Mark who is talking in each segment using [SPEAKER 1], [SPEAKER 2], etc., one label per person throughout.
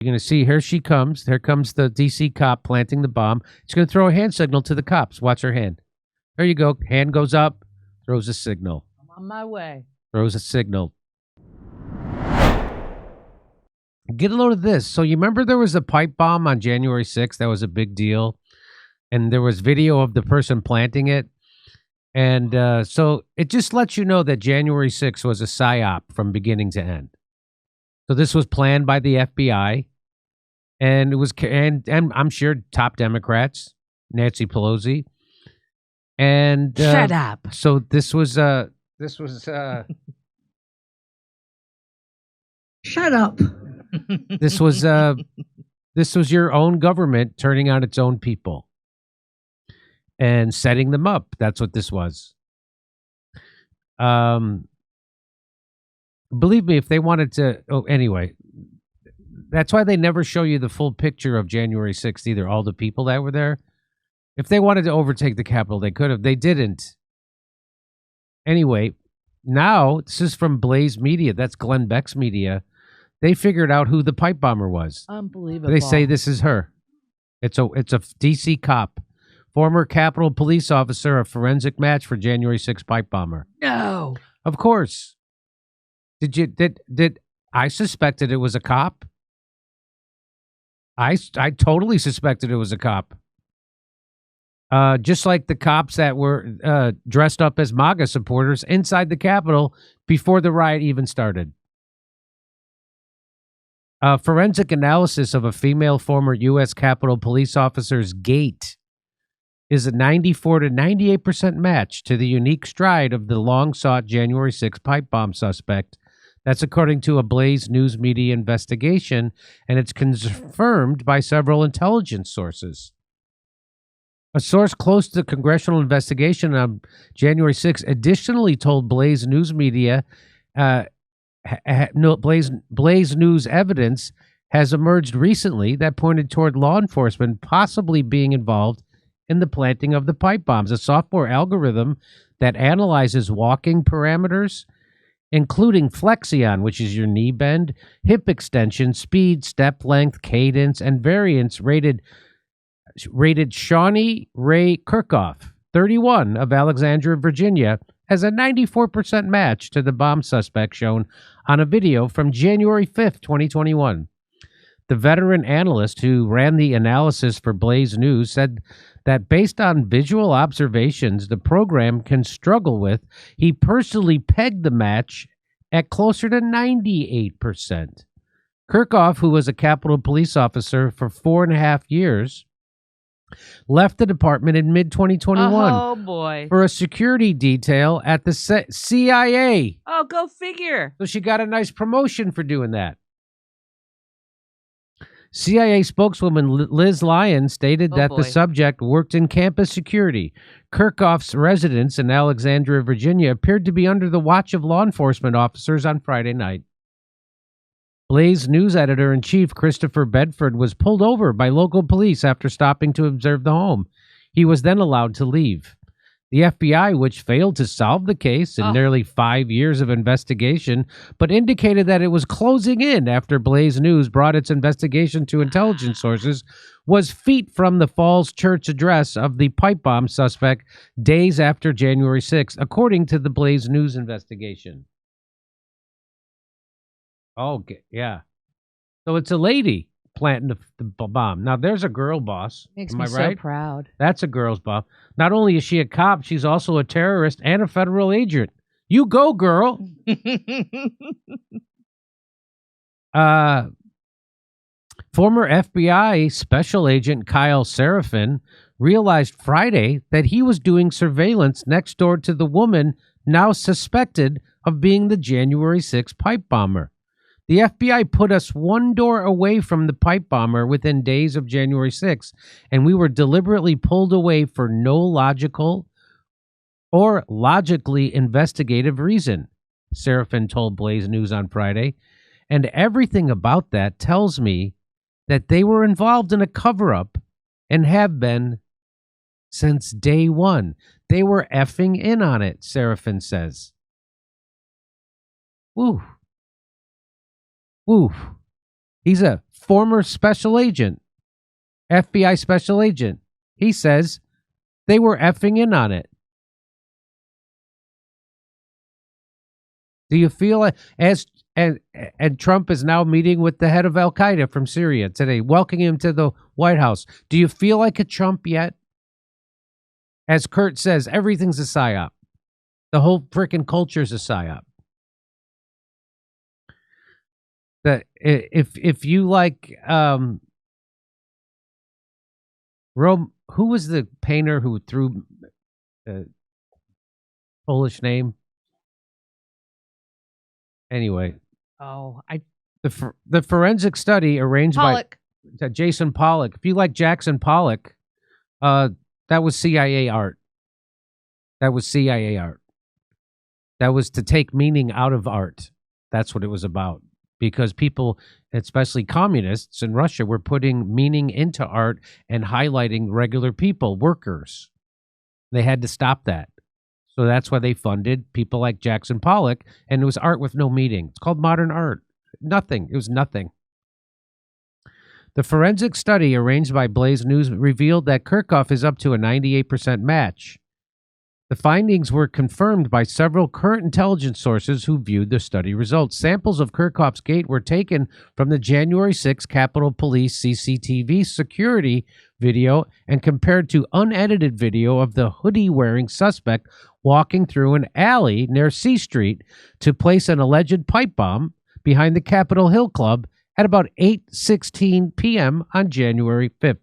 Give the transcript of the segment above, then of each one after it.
[SPEAKER 1] You're going to see, here she comes. Here comes the D.C. cop planting the bomb. She's going to throw a hand signal to the cops. Watch her hand. There you go. Hand goes up, throws a signal.
[SPEAKER 2] I'm on my way.
[SPEAKER 1] Throws a signal. Get a load of this. So you remember there was a pipe bomb on January 6th? That was a big deal. And there was video of the person planting it. And so it just lets you know that January 6th was a psyop from beginning to end. So this was planned by the FBI. And it was, and I'm sure top Democrats, Nancy Pelosi. And
[SPEAKER 2] shut up.
[SPEAKER 1] So this was
[SPEAKER 3] Shut up.
[SPEAKER 1] this was your own government turning on its own people and setting them up. That's what this was. Believe me, if they wanted to, anyway, that's why they never show you the full picture of January 6th either, all the people that were there. If they wanted to overtake the Capitol, they could have. They didn't. Anyway, now, this is from Blaze Media. That's Glenn Beck's media. They figured out who the pipe bomber was.
[SPEAKER 2] Unbelievable.
[SPEAKER 1] They say this is her. It's a D.C. cop, former Capitol Police officer, a forensic match for January 6th pipe bomber.
[SPEAKER 2] No.
[SPEAKER 1] Of course. Did I suspected it was a cop? I totally suspected it was a cop. Just like the cops that were dressed up as MAGA supporters inside the Capitol before the riot even started. Forensic analysis of a female former U.S. Capitol Police officer's gait is a 94 to 98% match to the unique stride of the long-sought January 6th pipe bomb suspect. That's according to a Blaze News Media investigation, and it's confirmed by several intelligence sources. A source close to the congressional investigation on January 6th additionally told Blaze News Media Blaze News evidence has emerged recently that pointed toward law enforcement possibly being involved in the planting of the pipe bombs. A software algorithm that analyzes walking parameters, including flexion, which is your knee bend, hip extension, speed, step length, cadence, and variance, rated Shawnee Ray Kirchhoff, 31, of Alexandria, Virginia, as a 94% match to the bomb suspect shown on a video from January 5th, 2021. The veteran analyst who ran the analysis for Blaze News said that based on visual observations the program can struggle with, he personally pegged the match at closer to 98%. Kirchhoff, who was a Capitol Police officer for 4.5 years, left the department in mid-2021
[SPEAKER 2] oh, boy.
[SPEAKER 1] for a security detail at the CIA.
[SPEAKER 2] Oh, go figure.
[SPEAKER 1] So she got a nice promotion for doing that. CIA spokeswoman Liz Lyons stated that the subject worked in campus security. Kirchhoff's residence in Alexandria, Virginia, appeared to be under the watch of law enforcement officers on Friday night. Blaze News editor-in-chief Christopher Bedford was pulled over by local police after stopping to observe the home. He was then allowed to leave. The FBI, which failed to solve the case in nearly 5 years of investigation, but indicated that it was closing in after Blaze News brought its investigation to intelligence sources, was feet from the Falls Church address of the pipe bomb suspect days after January 6th, according to the Blaze News investigation. Okay, yeah. So it's a lady planting the bomb. Now, there's a girl boss.
[SPEAKER 2] Makes
[SPEAKER 1] Am
[SPEAKER 2] me
[SPEAKER 1] I
[SPEAKER 2] so
[SPEAKER 1] right?
[SPEAKER 2] proud.
[SPEAKER 1] That's a girl's boss. Not only is she a cop, she's also a terrorist and a federal agent. You go, girl. Former FBI Special Agent Kyle Seraphin realized Friday that he was doing surveillance next door to the woman now suspected of being the January 6th pipe bomber. The FBI put us one door away from the pipe bomber within days of January 6th, and we were deliberately pulled away for no logical or logically investigative reason, Seraphin told Blaze News on Friday. And everything about that tells me that they were involved in a cover-up and have been since day one. They were effing in on it, Seraphin says. Woo. Woo. He's a former special agent, FBI special agent. He says they were effing in on it. Do you feel like, and Trump is now meeting with the head of Al Qaeda from Syria today, welcoming him to the White House. Do you feel like a Trump yet? As Kurt says, everything's a psyop. The whole freaking culture is a psyop. That if you like, Rome, who was the painter who threw Polish name? Anyway, the forensic study arranged
[SPEAKER 2] Pollock.
[SPEAKER 1] by Jason Pollock. If you like Jackson Pollock, that was CIA art. That was CIA art. That was to take meaning out of art. That's what it was about. Because people, especially communists in Russia, were putting meaning into art and highlighting regular people, workers. They had to stop that. So that's why they funded people like Jackson Pollock, and it was art with no meaning. It's called modern art. Nothing. It was nothing. The forensic study arranged by Blaze News revealed that Kirchhoff is up to a 98% match. The findings were confirmed by several current intelligence sources who viewed the study results. Samples of Kirchhoff's Gait were taken from the January 6 Capitol Police CCTV security video and compared to unedited video of the hoodie-wearing suspect walking through an alley near C Street to place an alleged pipe bomb behind the Capitol Hill Club at about 8:16 p.m. on January 5th.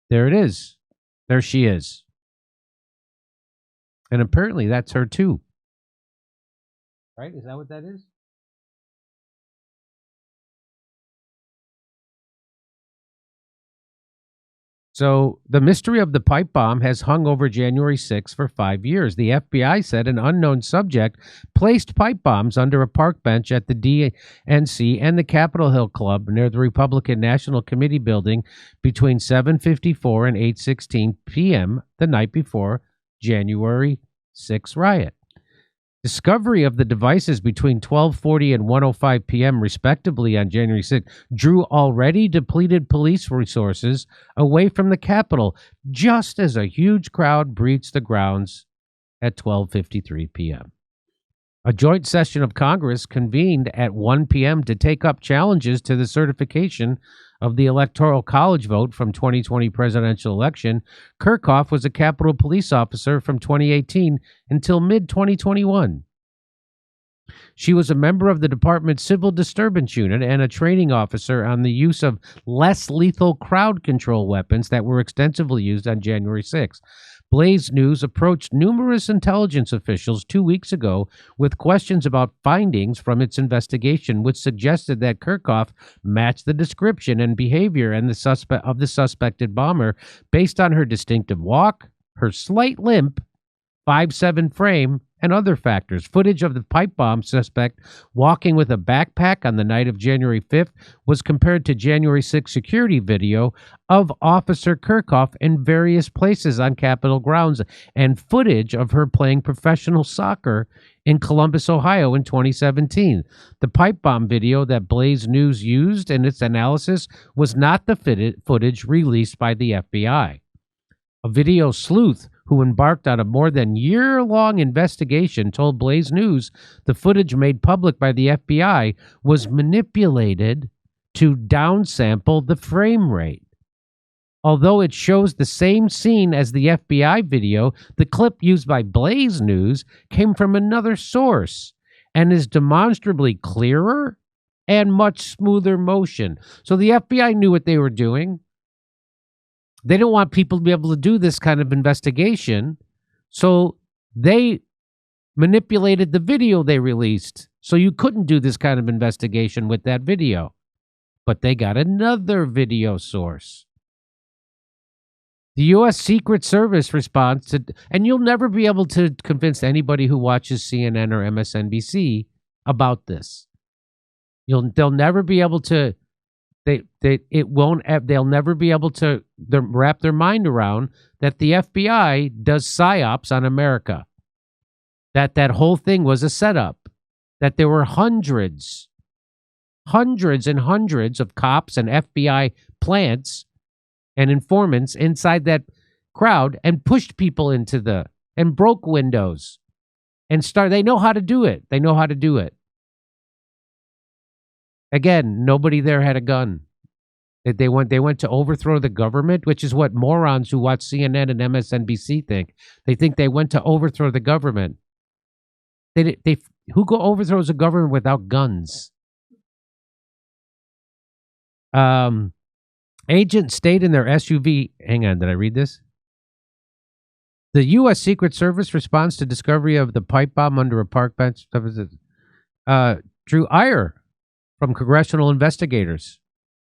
[SPEAKER 1] There it is. There she is. And apparently that's her too. Right? Is that what that is? So the mystery of the pipe bomb has hung over January 6 for 5 years. The FBI said an unknown subject placed pipe bombs under a park bench at the DNC and the Capitol Hill Club near the Republican National Committee building between 7:54 and 8:16 p.m. the night before January 6 riot. Discovery of the devices between 12:40 and 1:05 p.m. respectively on January 6 drew already depleted police resources away from the Capitol just as a huge crowd breached the grounds at 12:53 p.m. A joint session of Congress convened at 1 p.m. to take up challenges to the certification of the Electoral College vote from 2020 presidential election. Kirchhoff was a Capitol Police officer from 2018 until mid-2021. She was a member of the department's Civil Disturbance Unit and a training officer on the use of less lethal crowd control weapons that were extensively used on January 6. Blaze News approached numerous intelligence officials 2 weeks ago with questions about findings from its investigation, which suggested that Kirchhoff matched the description and behavior and the suspected bomber based on her distinctive walk, her slight limp, 5'7" frame, and other factors. Footage of the pipe bomb suspect walking with a backpack on the night of January 5th was compared to January 6 security video of Officer Kirchhoff in various places on Capitol grounds and footage of her playing professional soccer in Columbus, Ohio in 2017. The pipe bomb video that Blaze News used in its analysis was not the footage released by the FBI. A video sleuth who embarked on a more than year-long investigation told Blaze News the footage made public by the FBI was manipulated to downsample the frame rate. Although it shows the same scene as the FBI video, the clip used by Blaze News came from another source and is demonstrably clearer and much smoother motion. So the FBI knew what they were doing. They don't want people to be able to do this kind of investigation, so they manipulated the video they released, so you couldn't do this kind of investigation with that video. But they got another video source. The U.S. Secret Service response to, and you'll never be able to convince anybody who watches CNN or MSNBC about this. They'll never be able to. They'll never be able to wrap their mind around that the FBI does psyops on America. That whole thing was a setup. That there were hundreds hundreds and hundreds of cops and FBI plants and informants inside that crowd and pushed people and broke windows and they know how to do it. They know how to do it. Again, nobody there had a gun. They went to overthrow the government, which is what morons who watch CNN and MSNBC think. They think they went to overthrow the government. Who overthrows a government without guns? Agents stayed in their SUV. Hang on, did I read this? The U.S. Secret Service response to discovery of the pipe bomb under a park bench drew ire from congressional investigators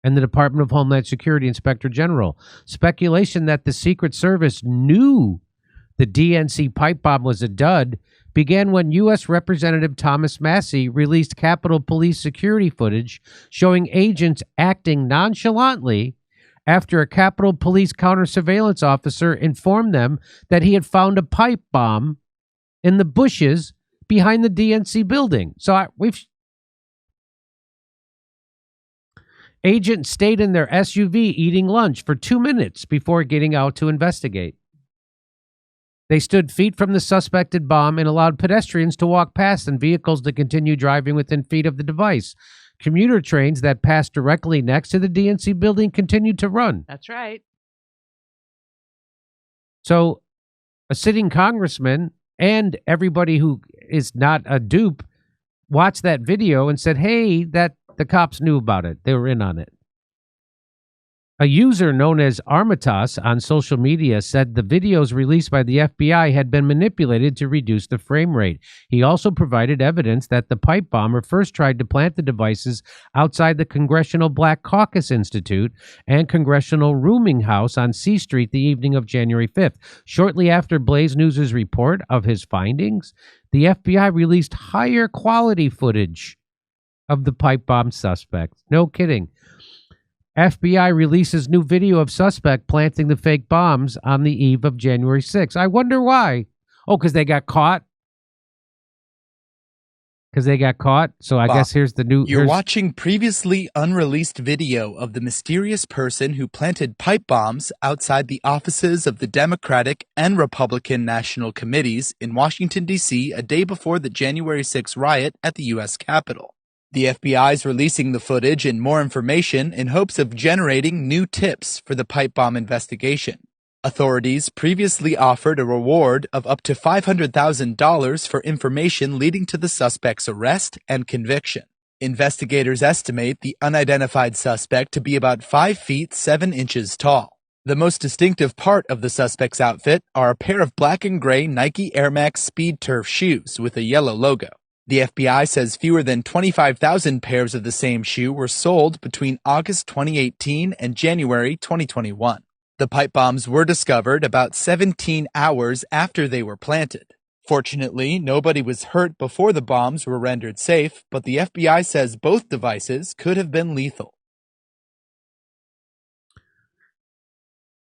[SPEAKER 1] and the Department of Homeland Security Inspector General. Speculation that the Secret Service knew the DNC pipe bomb was a dud began when U.S. Representative Thomas Massie released Capitol Police security footage showing agents acting nonchalantly after a Capitol Police counter-surveillance officer informed them that he had found a pipe bomb in the bushes behind the DNC building. Agents stayed in their SUV eating lunch for 2 minutes before getting out to investigate. They stood feet from the suspected bomb and allowed pedestrians to walk past and vehicles to continue driving within feet of the device. Commuter trains that passed directly next to the DNC building continued to run.
[SPEAKER 2] That's right.
[SPEAKER 1] So a sitting congressman and everybody who is not a dupe watched that video and said, hey, that the cops knew about it. They were in on it. A user known as Armitas on social media said the videos released by the FBI had been manipulated to reduce the frame rate. He also provided evidence that the pipe bomber first tried to plant the devices outside the Congressional Black Caucus Institute and Congressional Rooming House on C Street the evening of January 5th. Shortly after Blaze News' report of his findings, the FBI released higher quality footage of the pipe bomb suspect. No kidding. FBI releases new video of suspect planting the fake bombs on the eve of January 6th. I wonder why. Oh, because they got caught? So I guess here's the new...
[SPEAKER 3] You're watching previously unreleased video of the mysterious person who planted pipe bombs outside the offices of the Democratic and Republican National Committees in Washington, D.C. a day before the January 6th riot at the U.S. Capitol. The FBI is releasing the footage and more information in hopes of generating new tips for the pipe bomb investigation. Authorities previously offered a reward of up to $500,000 for information leading to the suspect's arrest and conviction. Investigators estimate the unidentified suspect to be about 5 feet 7 inches tall. The most distinctive part of the suspect's outfit are a pair of black and gray Nike Air Max Speed Turf shoes with a yellow logo. The FBI says fewer than 25,000 pairs of the same shoe were sold between August 2018 and January 2021. The pipe bombs were discovered about 17 hours after they were planted. Fortunately, nobody was hurt before the bombs were rendered safe, but the FBI says both devices could have been lethal.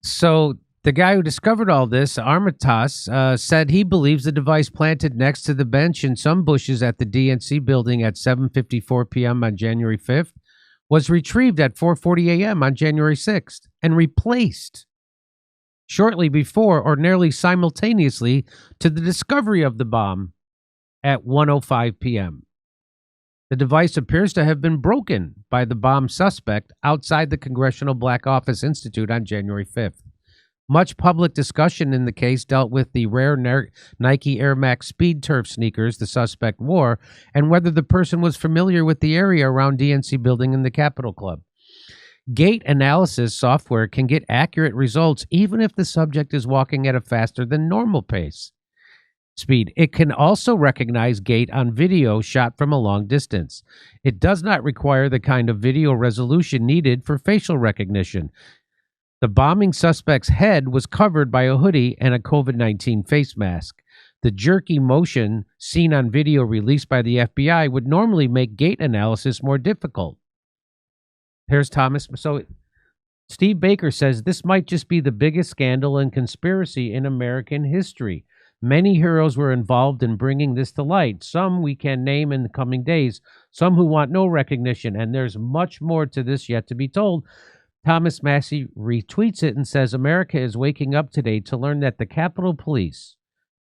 [SPEAKER 1] So the guy who discovered all this, Armitas, said he believes the device planted next to the bench in some bushes at the DNC building at 7:54 p.m. on January 5th was retrieved at 4:40 a.m. on January 6th and replaced shortly before or nearly simultaneously to the discovery of the bomb at 1:05 p.m. The device appears to have been broken by the bomb suspect outside the Congressional Black Office Institute on January 5th. Much public discussion in the case dealt with the rare Nike Air Max Speed Turf sneakers the suspect wore and whether the person was familiar with the area around DNC building and the Capitol Club. Gait analysis software can get accurate results even if the subject is walking at a faster than normal speed. It can also recognize gait on video shot from a long distance. It does not require the kind of video resolution needed for facial recognition. The bombing suspect's head was covered by a hoodie and a COVID-19 face mask. The jerky motion seen on video released by the FBI would normally make gait analysis more difficult. Here's Thomas. So Steve Baker says this might just be the biggest scandal and conspiracy in American history. Many heroes were involved in bringing this to light. Some we can name in the coming days, some who want no recognition, and there's much more to this yet to be told. Thomas Massie retweets it and says, America is waking up today to learn that the Capitol Police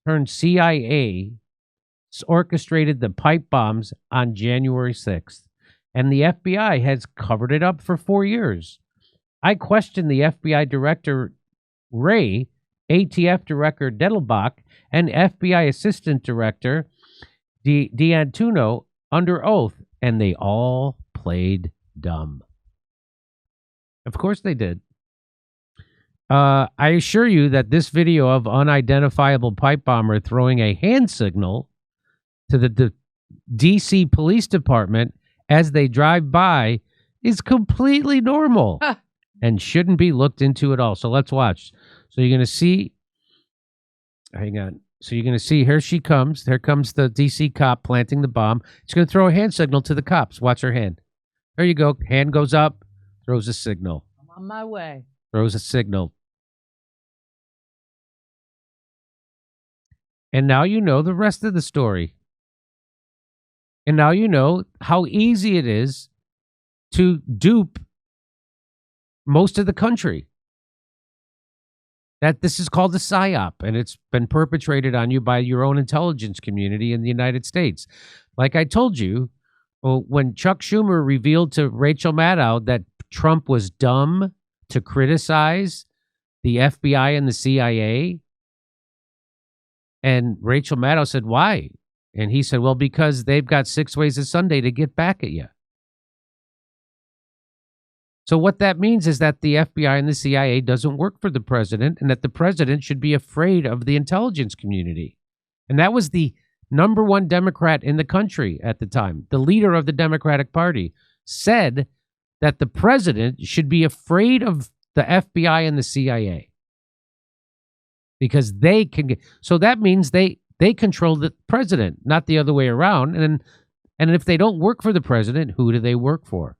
[SPEAKER 1] turned CIA orchestrated the pipe bombs on January 6th, and the FBI has covered it up for 4 years. I questioned the FBI Director Ray, ATF Director Dettelbach, and FBI Assistant Director D'Antuno under oath, and they all played dumb. Of course they did. I assure you that this video of unidentifiable pipe bomber throwing a hand signal to the D.C. Police Department as they drive by is completely normal and shouldn't be looked into at all. So let's watch. So you're going to see, hang on. So you're going to see, here she comes. There comes the D.C. cop planting the bomb. She's going to throw a hand signal to the cops. Watch her hand. There you go. Hand goes up, throws a signal.
[SPEAKER 2] I'm on my way.
[SPEAKER 1] Throws a signal. And now you know the rest of the story. And now you know how easy it is to dupe most of the country. That this is called a PSYOP, and it's been perpetrated on you by your own intelligence community in the United States. Like I told you, when Chuck Schumer revealed to Rachel Maddow that Trump was dumb to criticize the FBI and the CIA, and Rachel Maddow said, why? And he said, well, because they've got 6 ways of Sunday to get back at you. So what that means is that the FBI and the CIA doesn't work for the president, and that the president should be afraid of the intelligence community. And that was the number one Democrat in the country at the time. The leader of the Democratic Party said that the president should be afraid of the FBI and the CIA because they can get, so that means they control the president, not the other way around. And if they don't work for the president, who do they work for?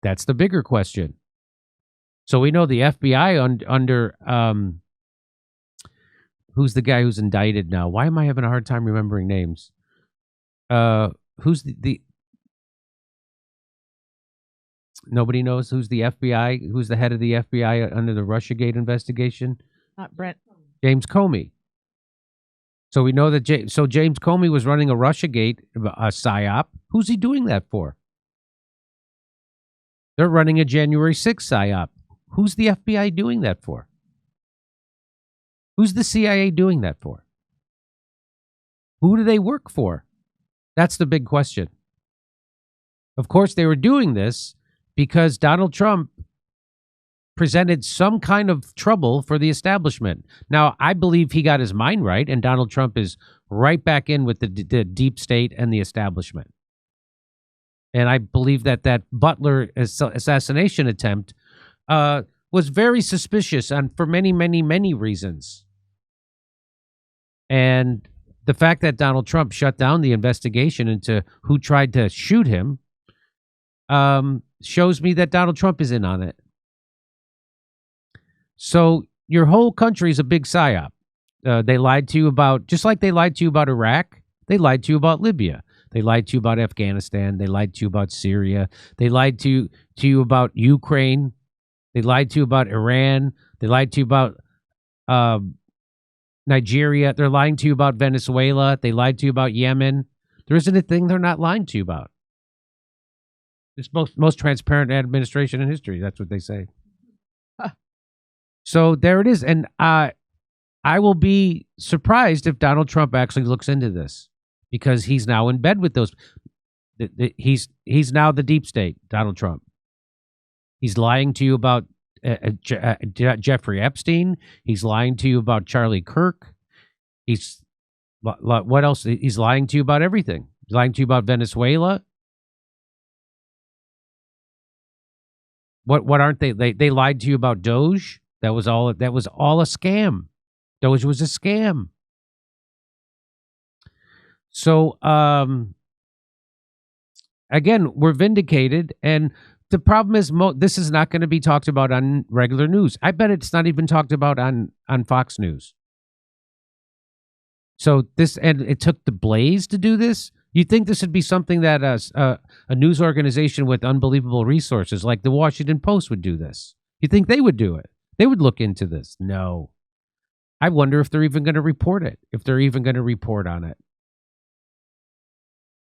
[SPEAKER 1] That's the bigger question. So we know the FBI under who's the guy who's indicted now? Why am I having a hard time remembering names? Who's the nobody knows who's the FBI, who's the head of the FBI under the Russiagate investigation?
[SPEAKER 2] Not Brent.
[SPEAKER 1] James Comey. So we know that James Comey was running a Russiagate PSYOP. Who's he doing that for? They're running a January 6th PSYOP. Who's the FBI doing that for? Who's the CIA doing that for? Who do they work for? That's the big question. Of course, they were doing this because Donald Trump presented some kind of trouble for the establishment. Now, I believe he got his mind right, and Donald Trump is right back in with the deep state and the establishment. And I believe that Butler assassination attempt was very suspicious and for many, many, many reasons. And the fact that Donald Trump shut down the investigation into who tried to shoot him shows me that Donald Trump is in on it. So your whole country is a big PSYOP. They lied to you about, just like they lied to you about Iraq, they lied to you about Libya. They lied to you about Afghanistan. They lied to you about Syria. They lied to you about Ukraine. They lied to you about Iran. They lied to you about Nigeria. They're lying to you about Venezuela. They lied to you about Yemen. There isn't a thing they're not lying to you about. It's most transparent administration in history. That's what they say. So there it is. And I will be surprised if Donald Trump actually looks into this, because he's now in bed with those. He's now the deep state, Donald Trump. He's lying to you about Jeffrey Epstein. He's lying to you about Charlie Kirk. What else? He's lying to you about everything. He's lying to you about Venezuela. What aren't they? They lied to you about Doge. That was all a scam. Doge was a scam. So, again, we're vindicated. And the problem is this is not going to be talked about on regular news. I bet it's not even talked about on Fox News. So this, and it took the Blaze to do this. You'd think this would be something that a news organization with unbelievable resources like the Washington Post would do this. You think they would do it? They would look into this. No. I wonder if they're even going to report it, if they're even going to report on it.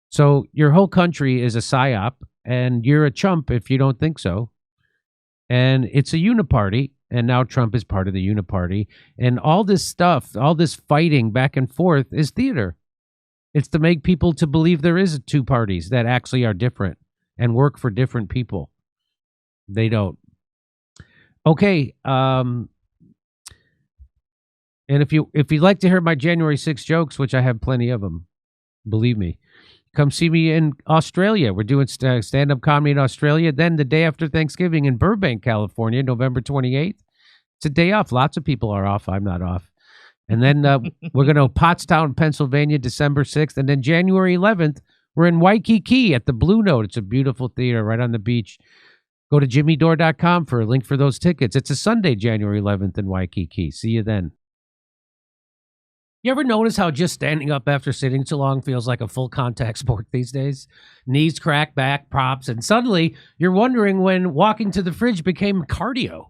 [SPEAKER 1] So your whole country is a psyop, and you're a chump if you don't think so. And it's a uniparty, and now Trump is part of the uniparty. And all this stuff, all this fighting back and forth is theater. It's to make people to believe there is two parties that actually are different and work for different people. They don't. Okay. And if you'd like to hear my January 6th jokes, which I have plenty of them, believe me, come see me in Australia. We're doing stand-up comedy in Australia. Then the day after Thanksgiving in Burbank, California, November 28th. It's a day off. Lots of people are off. I'm not off. And then we're going to Pottstown, Pennsylvania, December 6th. And then January 11th, we're in Waikiki at the Blue Note. It's a beautiful theater right on the beach. Go to jimmydore.com for a link for those tickets. It's a Sunday, January 11th in Waikiki. See you then. You ever notice how just standing up after sitting too long feels like a full contact sport these days? Knees crack, back, props, and suddenly you're wondering when walking to the fridge became cardio.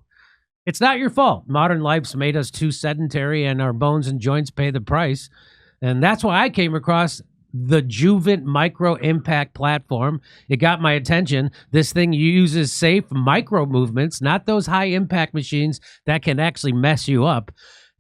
[SPEAKER 1] It's not your fault. Modern life's made us too sedentary and our bones and joints pay the price. And that's why I came across the Juvent Micro Impact platform. It got my attention. This thing uses safe micro movements, not those high impact machines that can actually mess you up,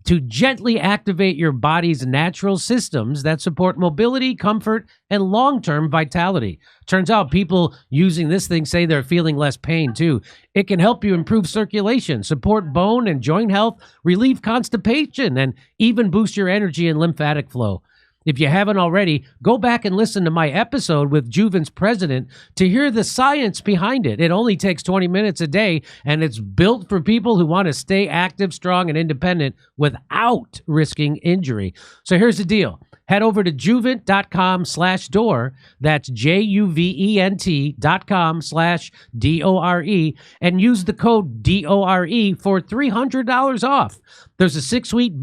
[SPEAKER 1] to gently activate your body's natural systems that support mobility, comfort, and long-term vitality. Turns out people using this thing say they're feeling less pain, too. It can help you improve circulation, support bone and joint health, relieve constipation, and even boost your energy and lymphatic flow. If you haven't already, go back and listen to my episode with Juvent's president to hear the science behind it. It only takes 20 minutes a day, and it's built for people who want to stay active, strong, and independent without risking injury. So here's the deal. Head over to juvent.com/door. That's JUVENT.com/DORE and use the code DORE for $300 off. There's a 6-week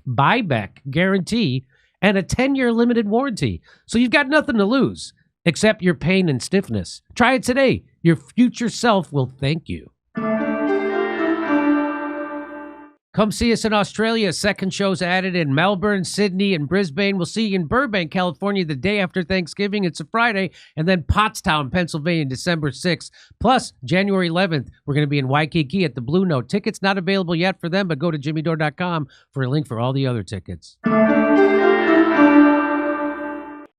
[SPEAKER 1] buyback guarantee and a 10-year limited warranty. So you've got nothing to lose except your pain and stiffness. Try it today. Your future self will thank you. Come see us in Australia. Second show's added in Melbourne, Sydney, and Brisbane. We'll see you in Burbank, California, the day after Thanksgiving. It's a Friday. And then Pottstown, Pennsylvania, December 6th. Plus, January 11th, we're going to be in Waikiki at the Blue Note. Tickets not available yet for them, but go to jimmydore.com for a link for all the other tickets.